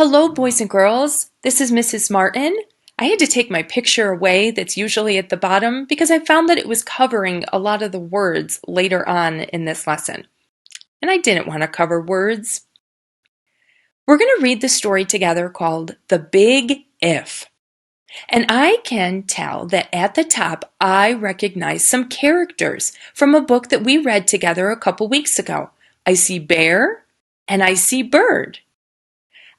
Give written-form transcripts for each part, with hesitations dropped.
Hello, boys and girls. This is Mrs. Martin. I had to take my picture away that's usually at the bottom because I found that it was covering a lot of the words later on in this lesson. And I didn't want to cover words. We're going to read the story together called The Big If. And I can tell that at the top I recognize some characters from a book that we read together a couple weeks ago. I see bear and I see bird.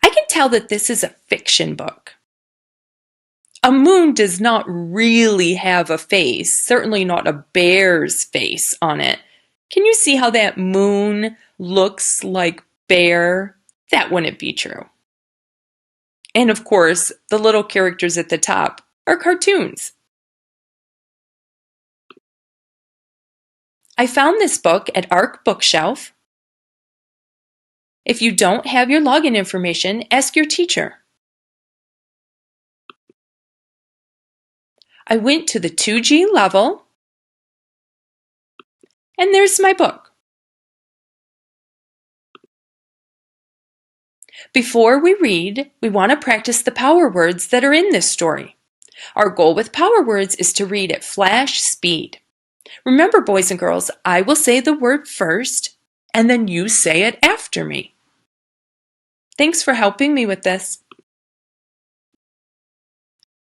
I can tell that this is a fiction book. A moon does not really have a face, certainly not a bear's face on it. Can you see how that moon looks like bear? That wouldn't be true. And of course, the little characters at the top are cartoons. I found this book at ARC Bookshelf. If you don't have your login information, ask your teacher. I went to the 2G level, and there's my book. Before we read, we want to practice the power words that are in this story. Our goal with power words is to read at flash speed. Remember, boys and girls, I will say the word first, and then you say it after me. Thanks for helping me with this.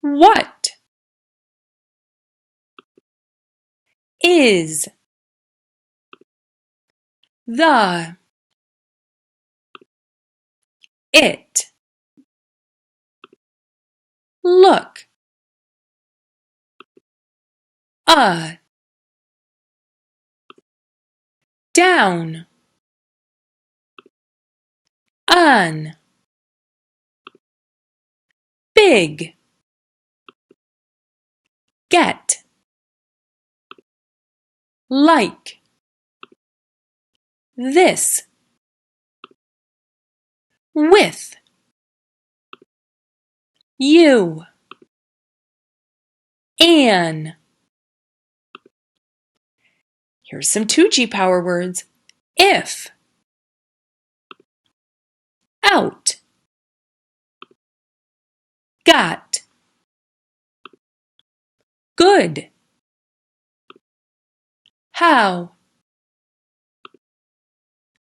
What is the it look down on big get like this with you an. Here's some 2G power words. If, out, got, good, how,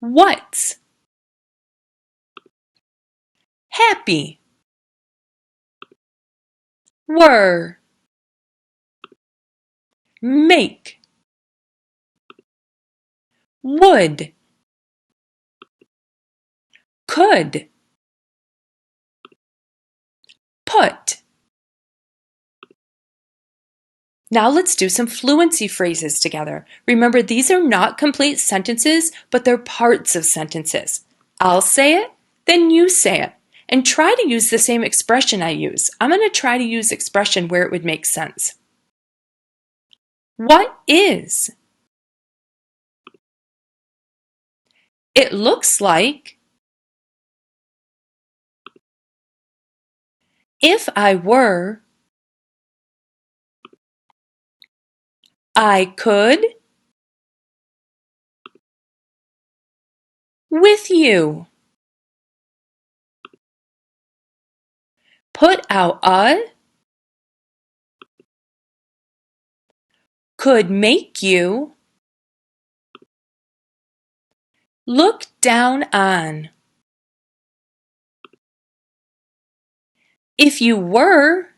what's, happy, were, make, would, could, put. Now let's do some fluency phrases together. Remember, these are not complete sentences, but they're parts of sentences. I'll say it, then you say it. And try to use the same expression I use. I'm going to try to use expression where it would make sense. What is? It looks like. If I were. I could. With you. Put out a. Could make you. Look down on. If you were.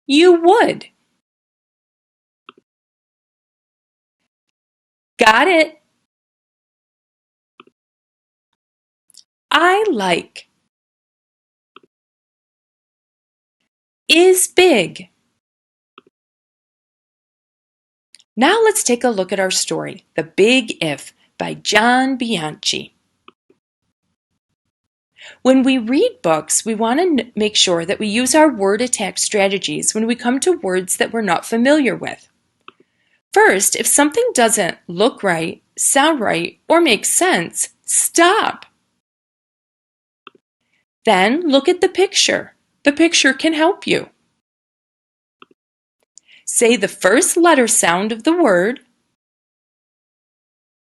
You would. Got it. I like. Is big. Now let's take a look at our story, The Big If by John Bianchi. When we read books, we want to make sure that we use our word attack strategies when we come to words that we're not familiar with. First, if something doesn't look right, sound right, or make sense, stop. Then look at the picture. The picture can help you. Say the first letter sound of the word,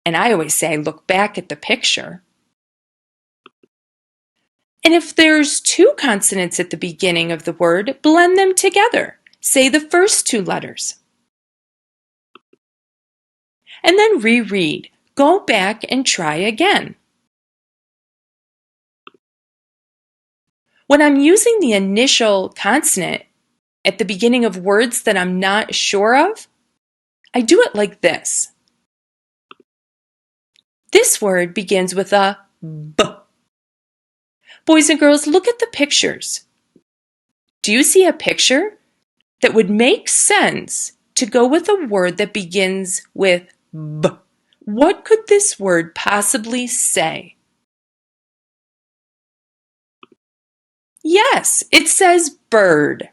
and I always say look back at the picture. And if there's two consonants at the beginning of the word, blend them together. Say the first two letters. And then reread. Go back and try again. When I'm using the initial consonant at the beginning of words that I'm not sure of, I do it like this. This word begins with a B. Boys and girls, look at the pictures. Do you see a picture that would make sense to go with a word that begins with B? What could this word possibly say? Yes, it says bird.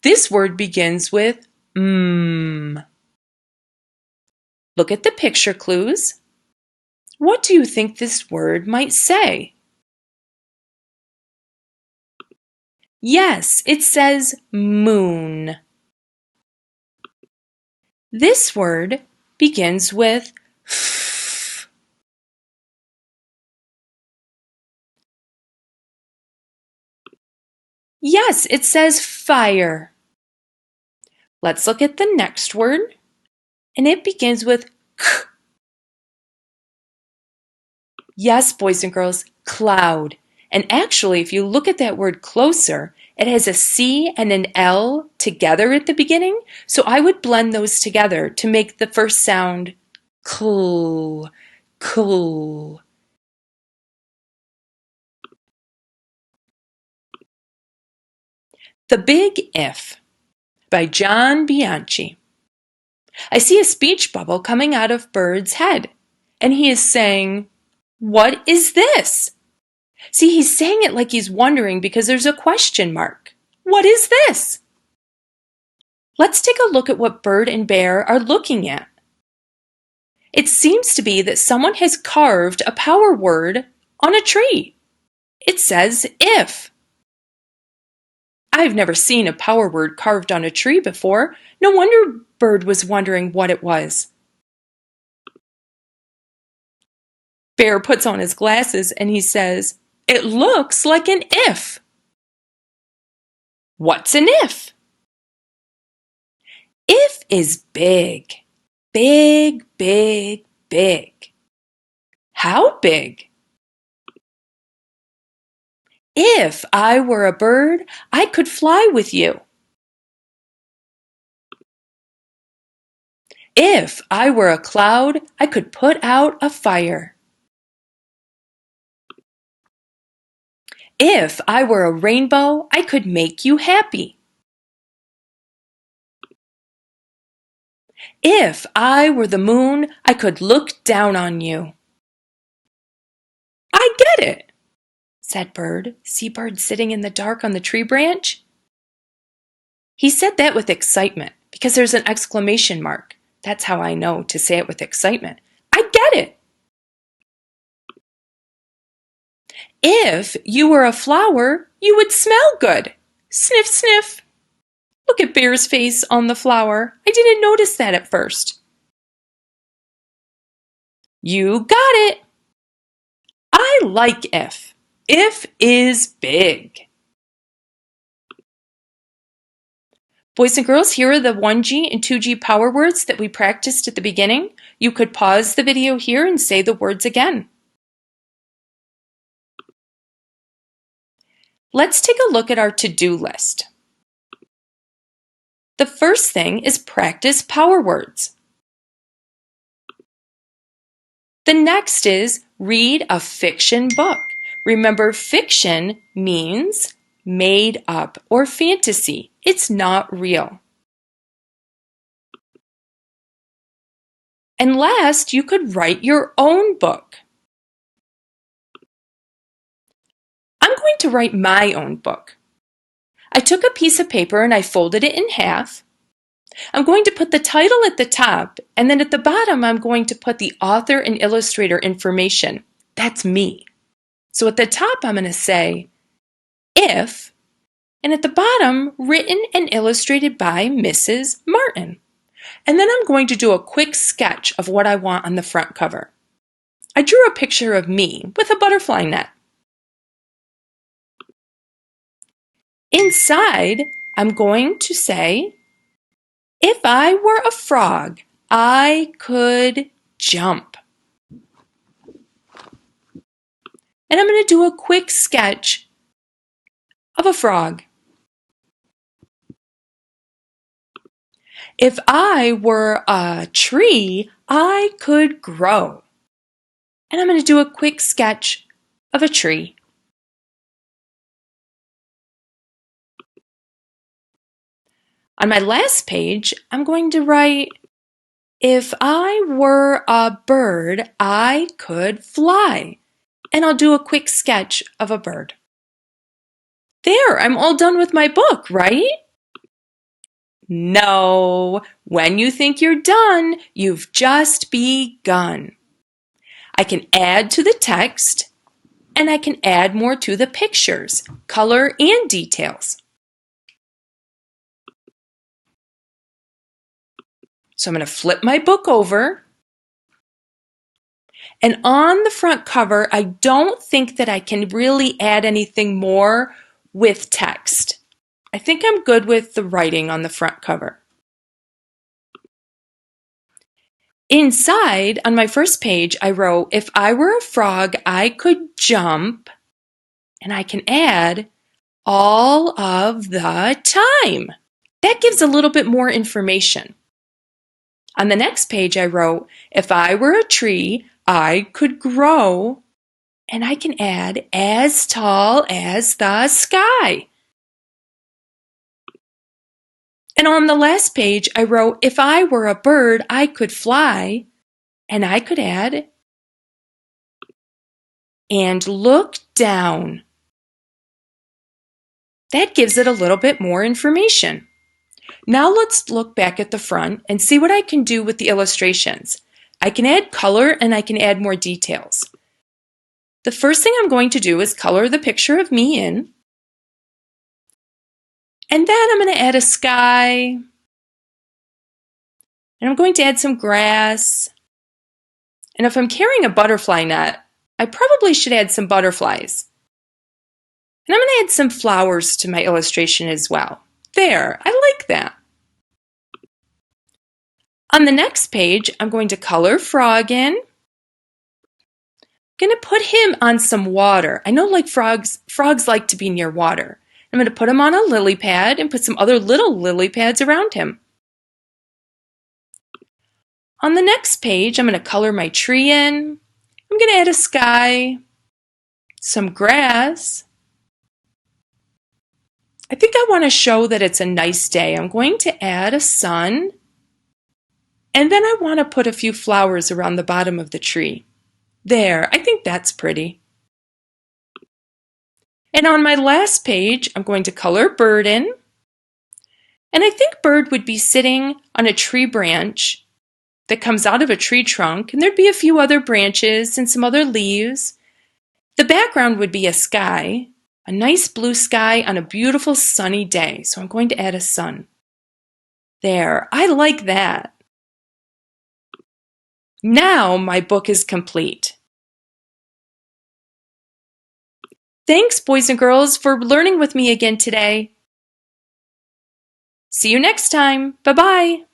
This word begins with M. Look at the picture clues. What do you think this word might say? Yes, it says moon. This word begins with F. Yes, it says fire. Let's look at the next word, and it begins with K. Yes, boys and girls, cloud. And actually, if you look at that word closer, it has a C and an L together at the beginning. So I would blend those together to make the first sound cool, cool. The Big If by John Bianchi. I see a speech bubble coming out of Bird's head, and he is saying, "What is this?" See, he's saying it like he's wondering because there's a question mark. What is this? Let's take a look at what Bird and Bear are looking at. It seems to be that someone has carved a power word on a tree. It says if. I've never seen a power word carved on a tree before. No wonder Bird was wondering what it was. Bear puts on his glasses and he says, "It looks like an if." What's an if? If is big. Big, big, big. How big? If I were a bird, I could fly with you. If I were a cloud, I could put out a fire. If I were a rainbow, I could make you happy. If I were the moon, I could look down on you. I get it, said Bird. See Bird sitting in the dark on the tree branch? He said that with excitement because there's an exclamation mark. That's how I know to say it with excitement. I get it. If you were a flower, you would smell good. Sniff, sniff. Look at Bear's face on the flower. I didn't notice that at first. You got it. I like if. If is big. Boys and girls, here are the 1G and 2G power words that we practiced at the beginning. You could pause the video here and say the words again. Let's take a look at our to-do list. The first thing is practice power words. The next is read a fiction book. Remember, fiction means made up or fantasy. It's not real. And last, you could write your own book. I'm going to write my own book. I took a piece of paper and I folded it in half. I'm going to put the title at the top, and then at the bottom I'm going to put the author and illustrator information. That's me. So at the top I'm going to say, if, and at the bottom, written and illustrated by Mrs. Martin. And then I'm going to do a quick sketch of what I want on the front cover. I drew a picture of me with a butterfly net. Inside, I'm going to say, if I were a frog, I could jump. And I'm going to do a quick sketch of a frog. If I were a tree, I could grow. And I'm going to do a quick sketch of a tree. On my last page, I'm going to write, if I were a bird, I could fly. And I'll do a quick sketch of a bird. There, I'm all done with my book, right? No, when you think you're done, you've just begun. I can add to the text, and I can add more to the pictures, color, and details. So I'm going to flip my book over. And on the front cover, I don't think that I can really add anything more with text. I think I'm good with the writing on the front cover. Inside, on my first page, I wrote, if I were a frog, I could jump, and I can add all of the time. That gives a little bit more information. On the next page, I wrote, if I were a tree, I could grow, and I can add as tall as the sky. And on the last page, I wrote, if I were a bird, I could fly, and I could add, and look down. That gives it a little bit more information. Now let's look back at the front and see what I can do with the illustrations. I can add color and I can add more details. The first thing I'm going to do is color the picture of me in. And then I'm going to add a sky. And I'm going to add some grass. And if I'm carrying a butterfly net, I probably should add some butterflies. And I'm going to add some flowers to my illustration as well. There, I like that. On the next page, I'm going to color Frog in. I'm going to put him on some water. I know like frogs like to be near water. I'm going to put him on a lily pad and put some other little lily pads around him. On the next page, I'm going to color my tree in. I'm going to add a sky, some grass. I think I want to show that it's a nice day. I'm going to add a sun. And then I want to put a few flowers around the bottom of the tree. There, I think that's pretty. And on my last page, I'm going to color bird in. And I think bird would be sitting on a tree branch that comes out of a tree trunk, and there'd be a few other branches and some other leaves. The background would be a sky, a nice blue sky on a beautiful sunny day. So I'm going to add a sun. There, I like that. Now my book is complete. Thanks, boys and girls, for learning with me again today. See you next time. Bye-bye.